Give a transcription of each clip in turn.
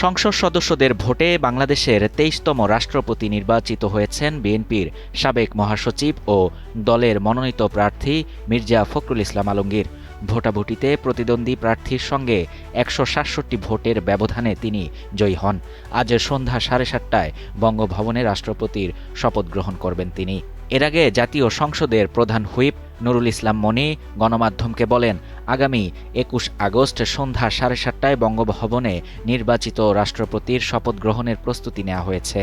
সংসদ সদস্যদের ভোটে বাংলাদেশের ২৩তম রাষ্ট্রপতি নির্বাচিত হয়েছেন বিএনপির সাবেক মহাসচিব ও দলের মনোনীত প্রার্থী মির্জা ফখরুল ইসলাম আলমগীর। ভোটাভুটিতে প্রতিদ্বন্দ্বী প্রার্থীর সঙ্গে ১৬৭ ভোটের ব্যবধানে তিনি জয়ী হন। আজ সন্ধ্যা ৭:৩০টায় বঙ্গভবনে রাষ্ট্রপতির শপথ গ্রহণ করবেন তিনি। এর আগে জাতীয় সংসদের প্রধান হুইপ নুরুল ইসলাম মনি গণমাধ্যমকে বলেন, আগামী ২১ আগস্ট সন্ধ্যা ৭:৩০টায় বঙ্গভবনে নির্বাচিত রাষ্ট্রপতির শপথ গ্রহণের প্রস্তুতি নেওয়া হয়েছে।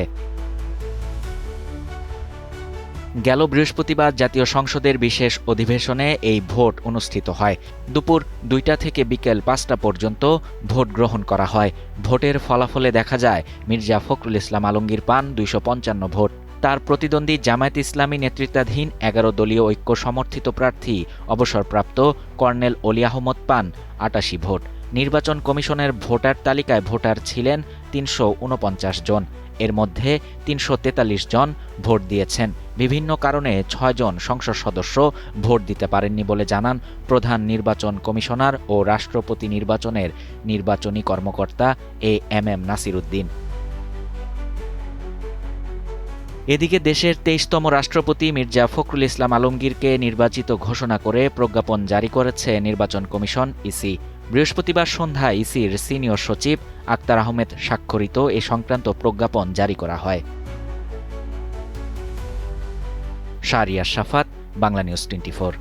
গেল বৃহস্পতিবার জাতীয় সংসদের বিশেষ অধিবেশনে এই ভোট অনুষ্ঠিত হয়। দুপুর ২টা থেকে বিকেল ৫টা পর্যন্ত ভোট গ্রহণ করা হয়। ভোটের ফলাফলে দেখা যায় মির্জা ফখরুল ইসলাম আলমগীর পান ২৫৫ ভোট। তার প্রতিদ্বন্দ্বী জামায়াত ইসলামী নেতৃত্বাধীন ১১ দলীয় ঐক্য সমর্থিত প্রার্থী অবসরপ্রাপ্ত কর্নেল অলি আহমদ পান ৮৮ ভোট। নির্বাচন কমিশনের ভোটার তালিকায় ভোটার ছিলেন ৩৪৯ জন। এর মধ্যে ৩৪৩ জন ভোট দিয়েছেন। বিভিন্ন কারণে ৬ জন সংসদ সদস্য ভোট দিতে পারেননি বলে জানান প্রধান নির্বাচন কমিশনার ও রাষ্ট্রপতি নির্বাচনের নির্বাচনী কর্মকর্তা এএমএম নাসির উদ্দিন। এদিকে দেশের ২৩তম রাষ্ট্রপতি মির্জা ফখরুল ইসলাম আলমগীরকে নির্বাচিত ঘোষণা করে প্রজ্ঞাপন জারি করেছে নির্বাচন কমিশন ইসি। বৃহস্পতিবার সন্ধ্যায় ইসির সিনিয়র সচিব আক্তার আহমেদ স্বাক্ষরিত এ সংক্রান্ত প্রজ্ঞাপন জারি করা হয়। শাহরিয়ার শাফাত, বাংলা নিউজ 24।